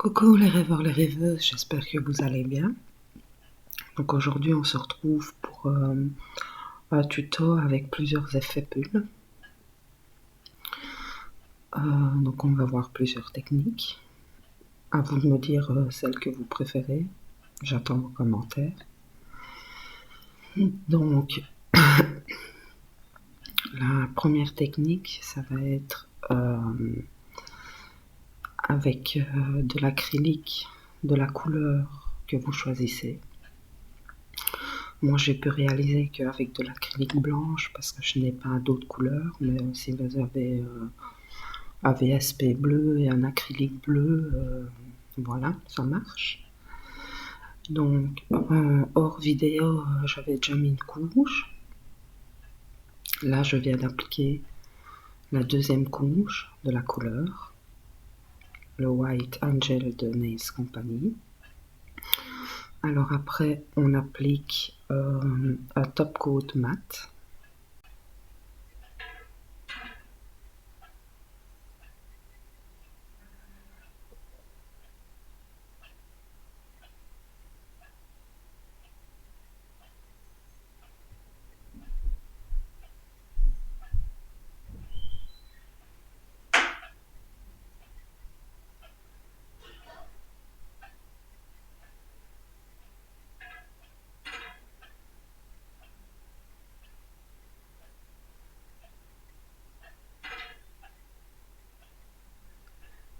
Coucou les rêveurs, les rêveuses, j'espère que vous allez bien. Donc aujourd'hui on se retrouve pour un tuto avec plusieurs effets bulles. Donc on va voir plusieurs techniques. À vous de me dire celle que vous préférez. J'attends vos commentaires. Donc la première technique, ça va être avec de l'acrylique, de la couleur que vous choisissez. Moi, j'ai pu réaliser qu'avec de l'acrylique blanche, parce que je n'ai pas d'autres couleurs, mais si vous avez un VSP bleu et un acrylique bleu, voilà, ça marche. Donc, hors vidéo, j'avais déjà mis une couche. Là, je viens d'appliquer la deuxième couche de la couleur, le White Angel de Nails Company. Alors après, on applique un top coat mat.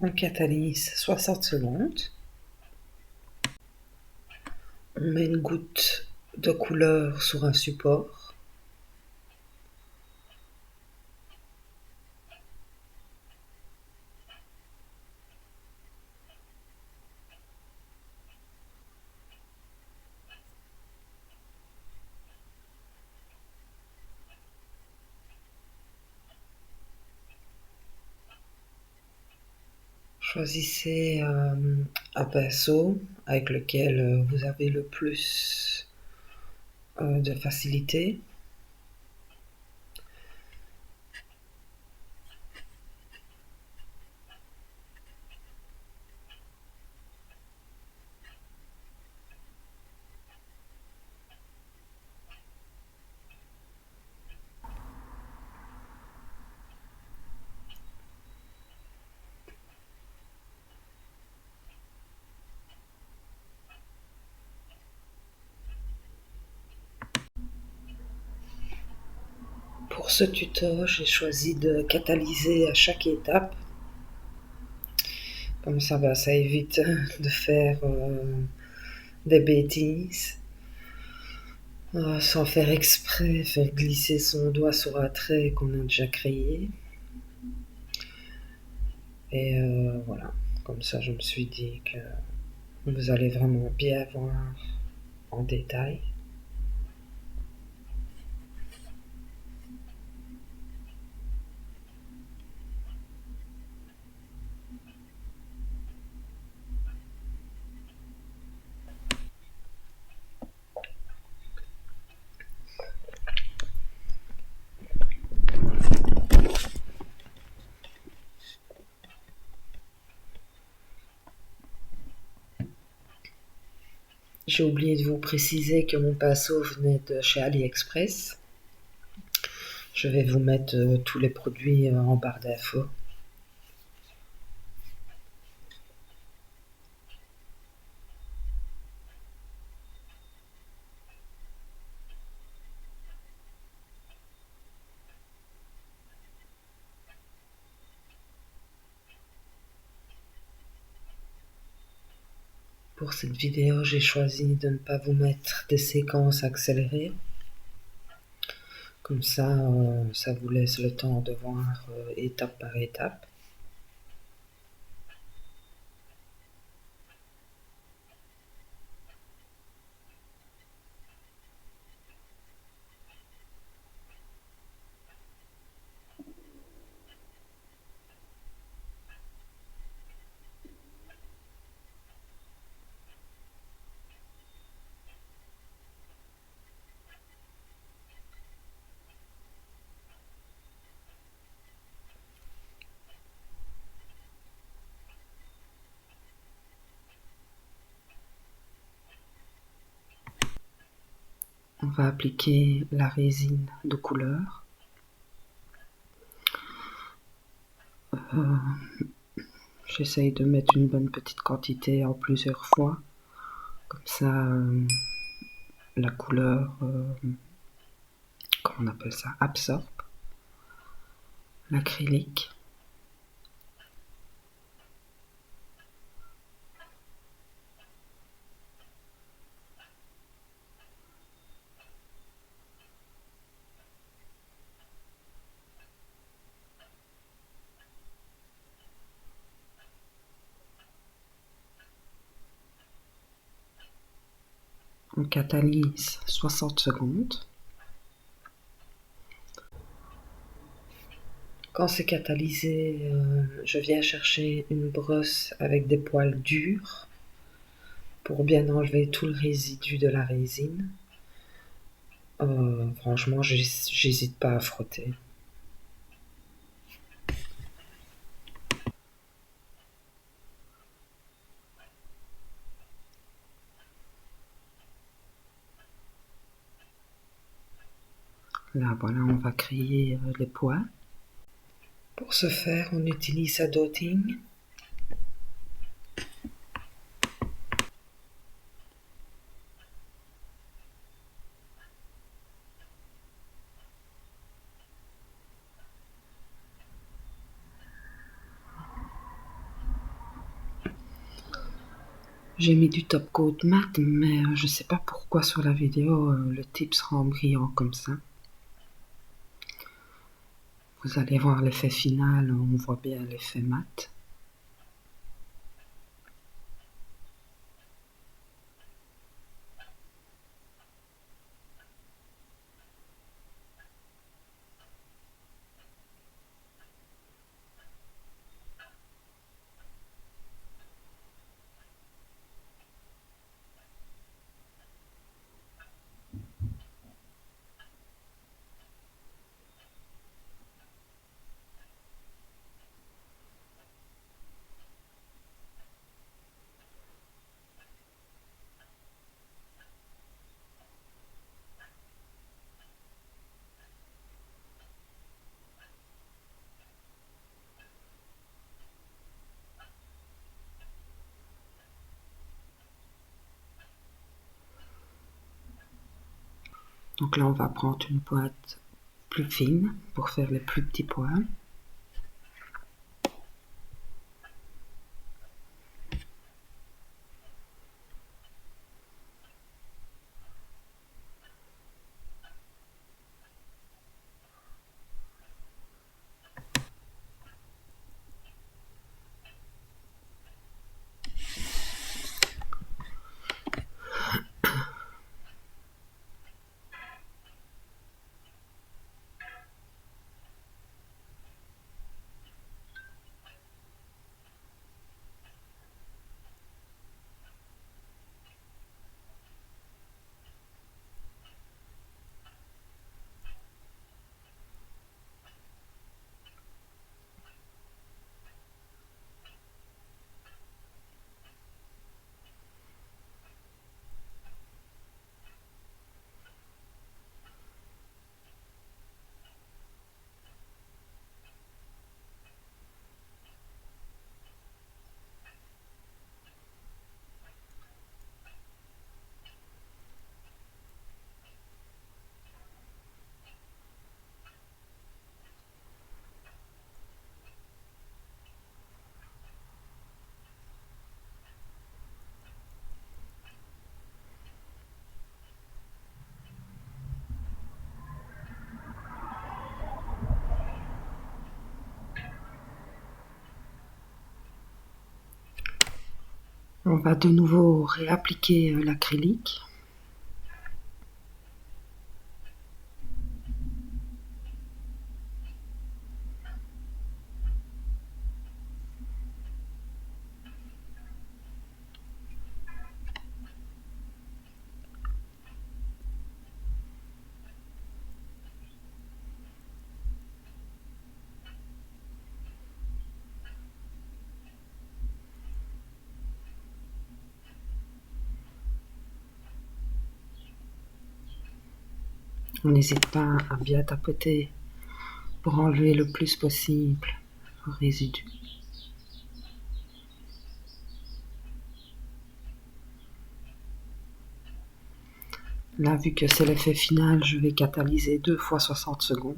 On catalyse 60 secondes. On met une goutte de couleur sur un support. Choisissez un pinceau avec lequel vous avez le plus de facilité. Pour ce tuto, j'ai choisi de catalyser à chaque étape. Comme ça, ça évite de faire des bêtises. Sans faire exprès, faire glisser son doigt sur un trait qu'on a déjà créé. Et voilà, comme ça je me suis dit que vous allez vraiment bien voir en détail. J'ai oublié de vous préciser que mon pinceau venait de chez AliExpress. Je vais vous mettre tous les produits en barre d'infos. Pour cette vidéo, j'ai choisi de ne pas vous mettre des séquences accélérées. Comme ça, ça vous laisse le temps de voir étape par étape. va appliquer la résine de couleur. J'essaye de mettre une bonne petite quantité en plusieurs fois. Comme ça, la couleur, comment on appelle ça, absorbe l'acrylique. On catalyse 60 secondes. Quand c'est catalysé, je viens chercher une brosse avec des poils durs pour bien enlever tout le résidu de la résine. Franchement, j'hésite pas à frotter. Là, voilà, on va créer les points. Pour ce faire, on utilise un dotting. J'ai mis du top coat mat, mais je sais pas pourquoi sur la vidéo le type sera en brillant comme ça. Vous allez voir l'effet final, on voit bien l'effet mat. Donc là, on va prendre une boîte plus fine pour faire les plus petits points. On va de nouveau réappliquer l'acrylique. On n'hésite pas à bien tapoter pour enlever le plus possible le résidu. Là, vu que c'est l'effet final, je vais catalyser 2 fois 60 secondes.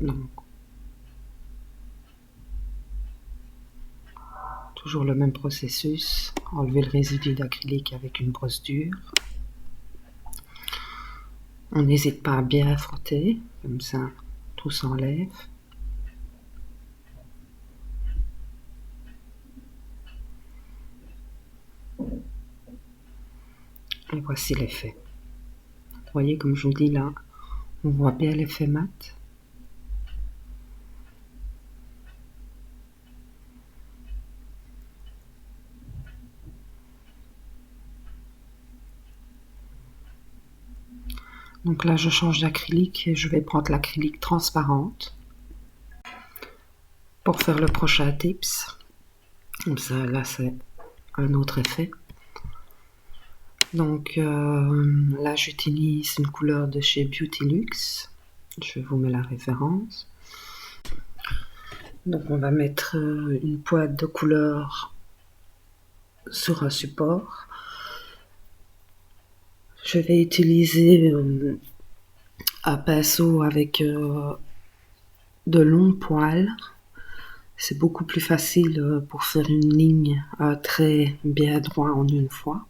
Donc, toujours le même processus, enlever le résidu d'acrylique avec une brosse dure. On n'hésite pas à bien frotter, comme ça tout s'enlève. Et voici l'effet. Vous voyez, comme je vous dis là, on voit bien l'effet mat. Donc là, je change d'acrylique et je vais prendre l'acrylique transparente pour faire le prochain tips. Comme ça, là, c'est un autre effet. Donc là, j'utilise une couleur de chez Beautylux. Je vous mets la référence. Donc on va mettre une pointe de couleur sur un support. Je vais utiliser un pinceau avec de longs poils. C'est beaucoup plus facile pour faire une ligne, un trait bien droit en une fois.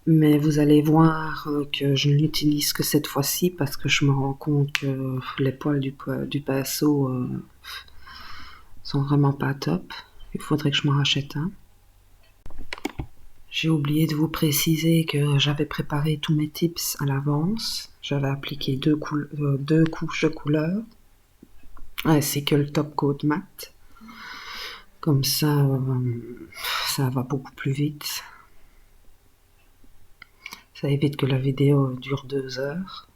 Mais vous allez voir que je ne l'utilise que cette fois-ci parce que je me rends compte que les poils du pinceau sont vraiment pas top. Il faudrait que je m'en rachète un. J'ai oublié de vous préciser que j'avais préparé tous mes tips à l'avance. J'avais appliqué deux couches de couleur ainsi que le top coat mat. Comme ça, ça va beaucoup plus vite. Ça évite que la vidéo dure 2 heures.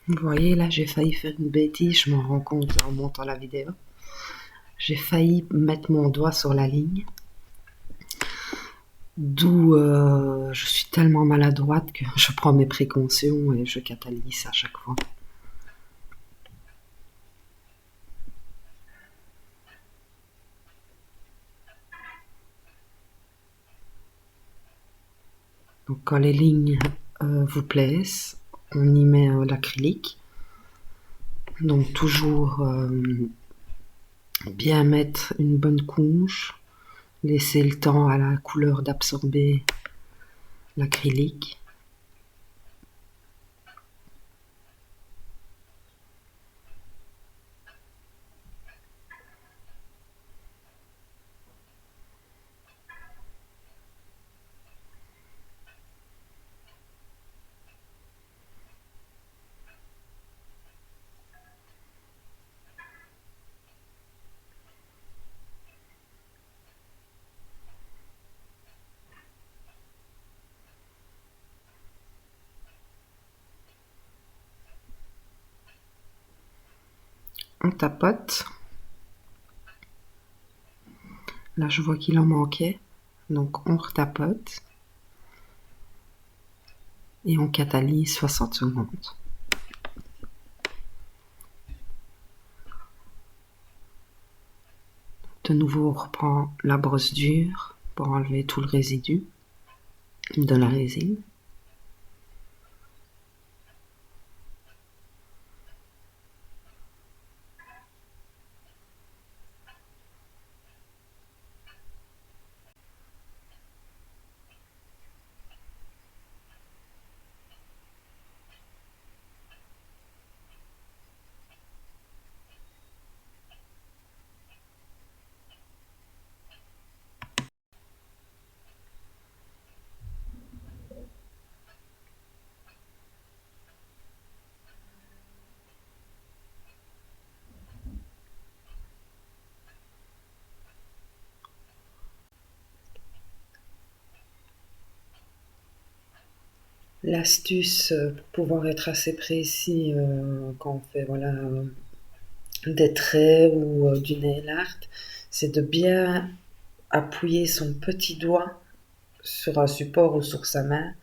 Vous voyez, là, j'ai failli faire une bêtise, je m'en rends compte en montant la vidéo. J'ai failli mettre mon doigt sur la ligne. D'où je suis tellement maladroite que je prends mes précautions et je catalyse à chaque fois. Donc quand les lignes vous plaisent, on y met l'acrylique. Donc toujours bien mettre une bonne couche, laisser le temps à la couleur d'absorber l'acrylique. On tapote. Là, je vois qu'il en manquait. Donc, on retapote. Et on catalyse 60 secondes. De nouveau, on reprend la brosse dure pour enlever tout le résidu de la résine. L'astuce pour pouvoir être assez précis quand on fait des traits ou du nail art, c'est de bien appuyer son petit doigt sur un support ou sur sa main.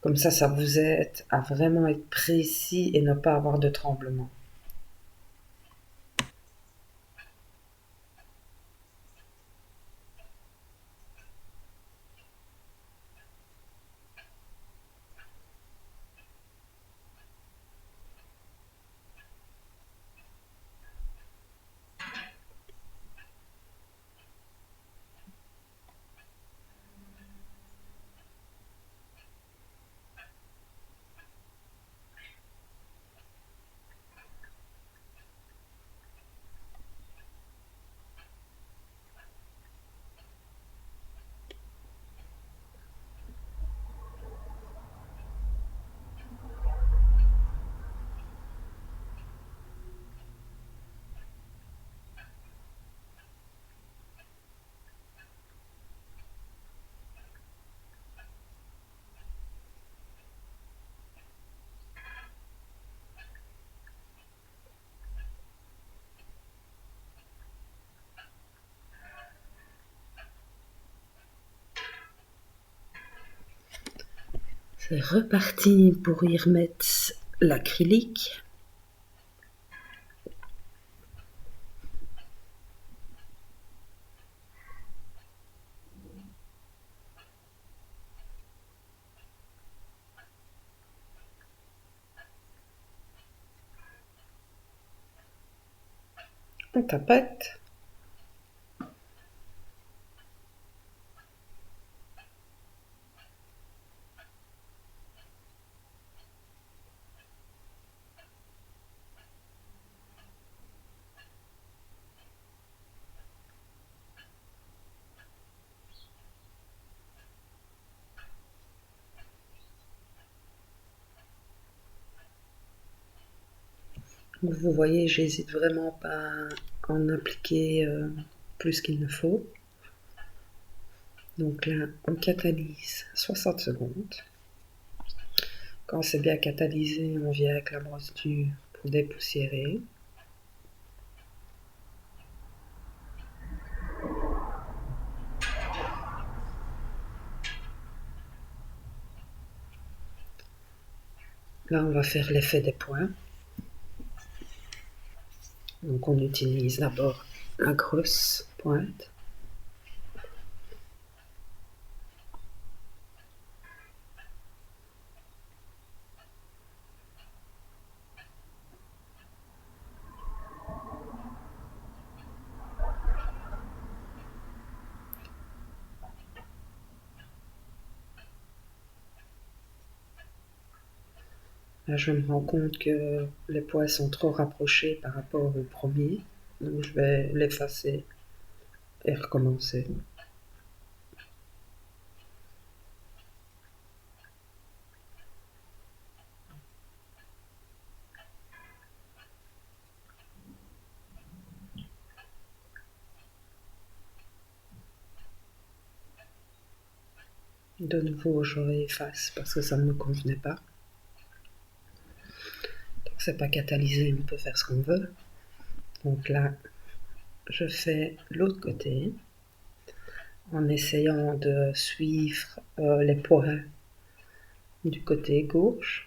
Comme ça vous aide à vraiment être précis et ne pas avoir de tremblement. C'est reparti pour y remettre l'acrylique. On tapette. Vous voyez, j'hésite vraiment pas à en appliquer plus qu'il ne faut. Donc là, on catalyse 60 secondes. Quand c'est bien catalysé, on vient avec la brosse dure pour dépoussiérer. Là, on va faire l'effet des points. Donc on utilise d'abord la grosse pointe. Là, je me rends compte que les points sont trop rapprochés par rapport au premier. Donc je vais l'effacer et recommencer. De nouveau, je réefface parce que ça ne me convenait pas. Donc c'est pas catalysé, on peut faire ce qu'on veut. Donc là, je fais l'autre côté en essayant de suivre les points du côté gauche.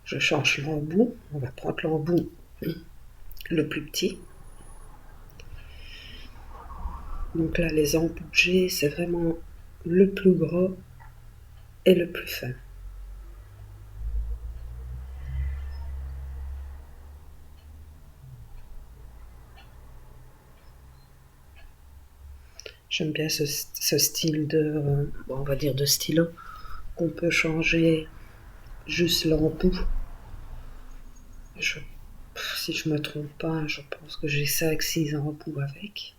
Je change l'embout. On va prendre l'embout le plus petit. Donc là, les embouts que j'ai, c'est vraiment le plus gros et le plus fin. J'aime bien ce style de, on va dire de stylo, qu'on peut changer juste l'embout. Je Si je me trompe pas, je pense que j'ai 5-6 embouts avec.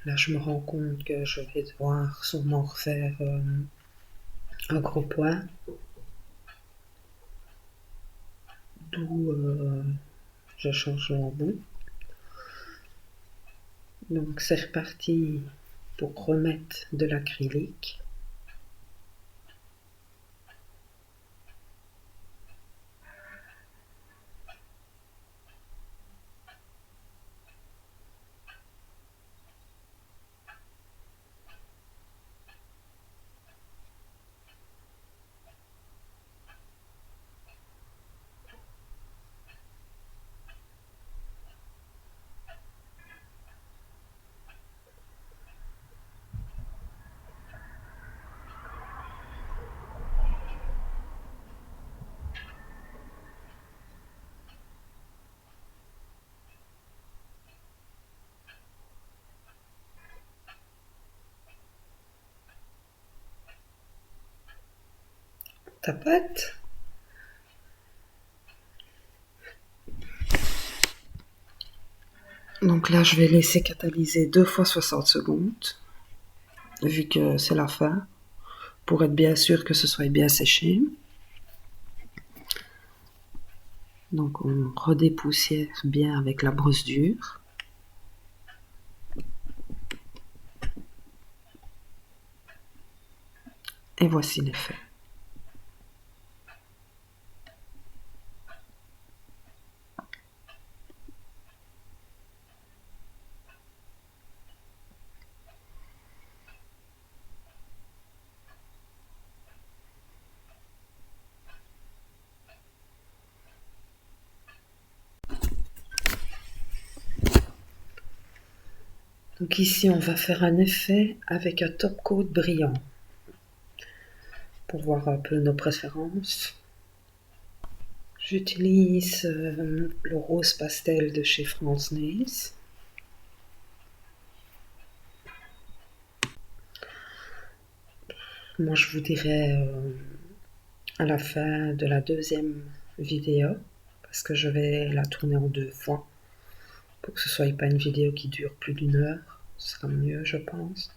Là, je me rends compte que je vais devoir sûrement refaire un gros point, d'où je change l'embout. Donc c'est reparti pour remettre de l'acrylique. Ta pâte. Donc là, je vais laisser catalyser 2 fois 60 secondes, vu que c'est la fin, pour être bien sûr que ce soit bien séché. Donc on redépoussière bien avec la brosse dure. Et voici l'effet. Donc ici, on va faire un effet avec un top coat brillant pour voir un peu nos préférences. J'utilise le rose pastel de chez France Nails. Moi, je vous dirai à la fin de la deuxième vidéo, parce que je vais la tourner en 2 fois, pour que ce soit pas une vidéo qui dure plus d'1 heure. Ce sera mieux, je pense.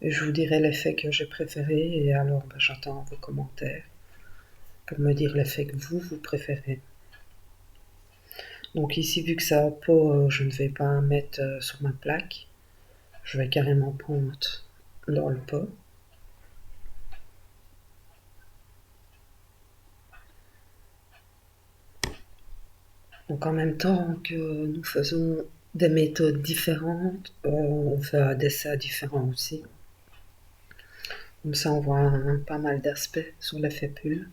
Et je vous dirai l'effet que j'ai préféré, et alors j'attends vos commentaires pour me dire l'effet que vous préférez. Donc ici, vu que c'est un pot, je ne vais pas mettre sur ma plaque. Je vais carrément prendre dans le pot. Donc en même temps que nous faisons des méthodes différentes, on fait un dessin différent aussi. Comme ça, on voit pas mal d'aspects sur l'effet pull.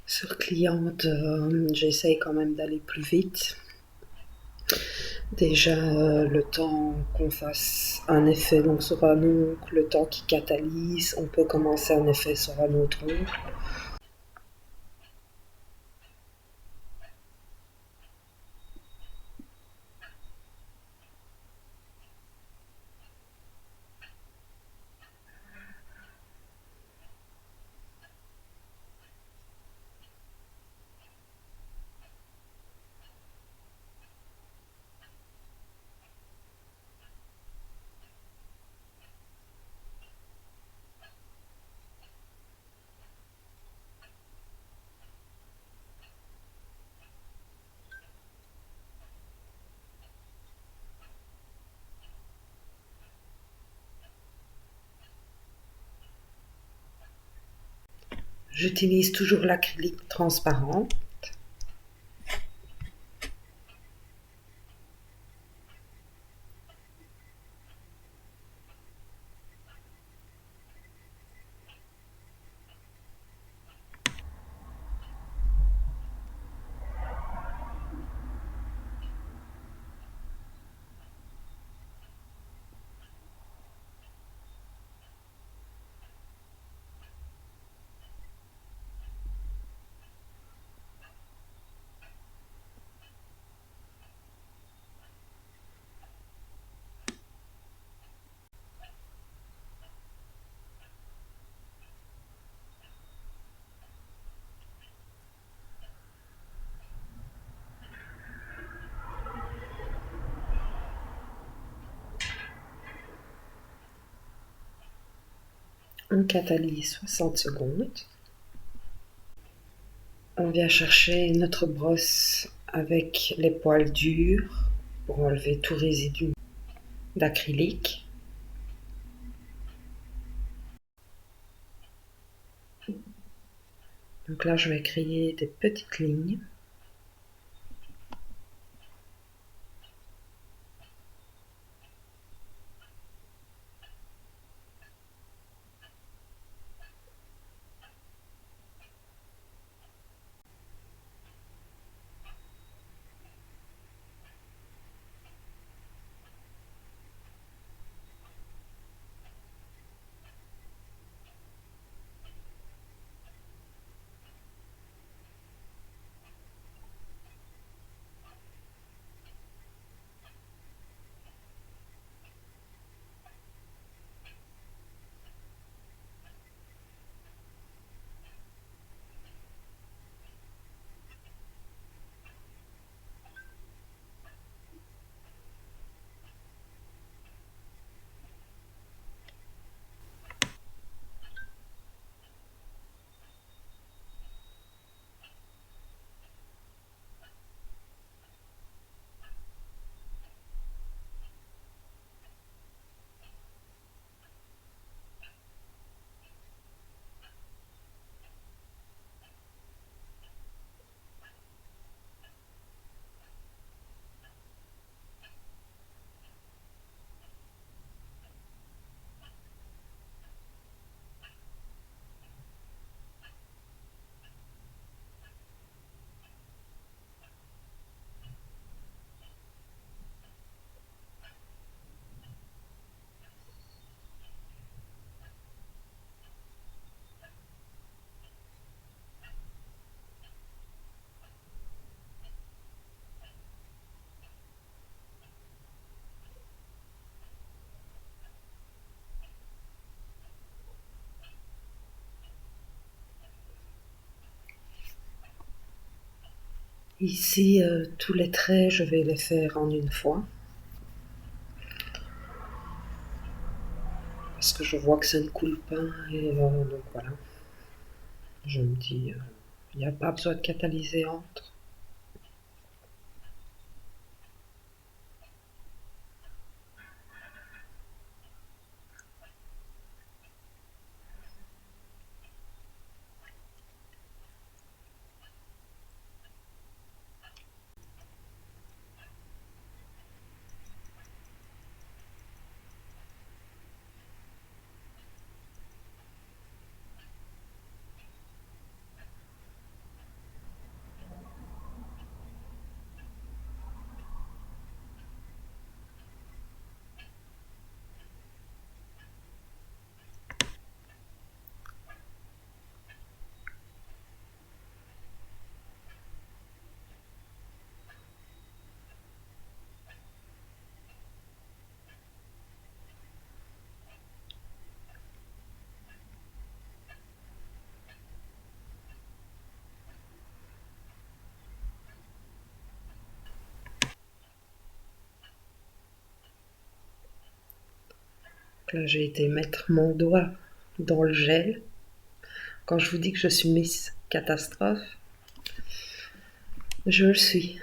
Sur cliente, j'essaye quand même d'aller plus vite. Déjà, le temps qu'on fasse un effet donc sur un ongle, le temps qui catalyse, on peut commencer un effet sur un autre ongle. J'utilise toujours l'acrylique transparent. On catalyse 60 secondes. On vient chercher notre brosse avec les poils durs pour enlever tout résidu d'acrylique. Donc là, je vais créer des petites lignes. Ici, tous les traits, je vais les faire en une fois. Parce que je vois que ça ne coule pas. Et donc voilà. Je me dis, il n'y a pas besoin de catalyser entre. Là, j'ai été mettre mon doigt dans le gel. Quand je vous dis que je suis Miss Catastrophe, je le suis.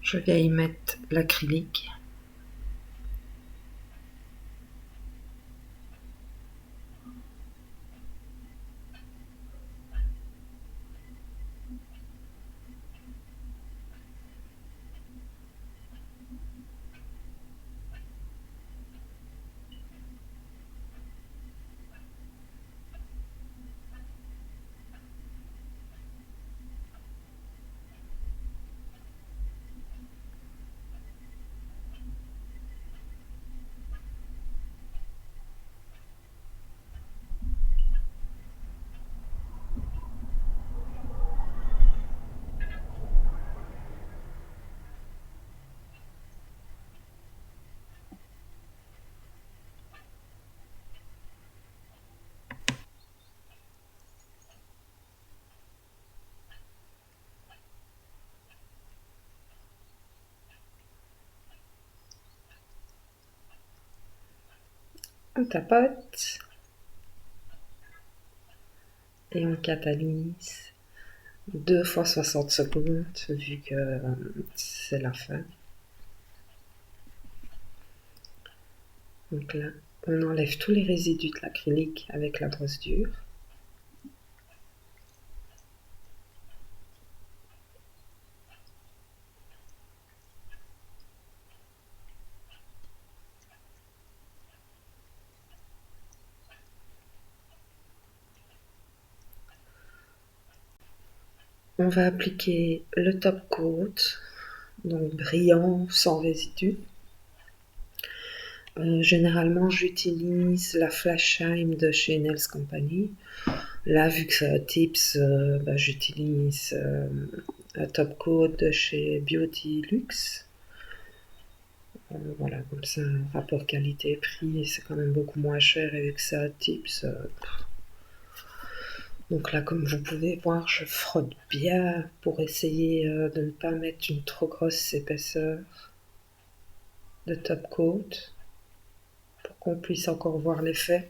Je viens y mettre l'acrylique. On tapote et on catalyse 2 fois 60 secondes vu que c'est la fin. Donc là, on enlève tous les résidus de l'acrylique avec la brosse dure. On va appliquer le top coat, donc brillant, sans résidus. Généralement, j'utilise la Flash Shine de chez Nails Company. Là, vu que c'est Tips, j'utilise un top coat de chez Beauty Luxe. Voilà, comme ça, rapport qualité-prix, c'est quand même beaucoup moins cher. Et vu que c'est Tips, donc là, comme vous pouvez voir, je frotte bien pour essayer de ne pas mettre une trop grosse épaisseur de top coat pour qu'on puisse encore voir l'effet.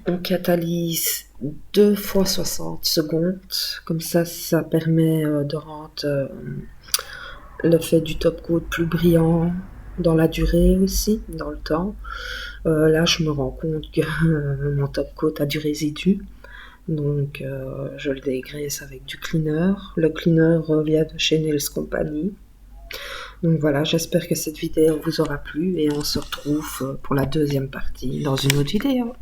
On catalyse 2 fois 60 secondes, comme ça permet de rendre l'effet du top coat plus brillant dans la durée aussi, dans le temps. Là, je me rends compte que mon top coat a du résidu, donc je le dégraisse avec du cleaner. Le cleaner vient de chez Nails Company. Donc voilà, j'espère que cette vidéo vous aura plu et on se retrouve pour la deuxième partie dans une autre vidéo.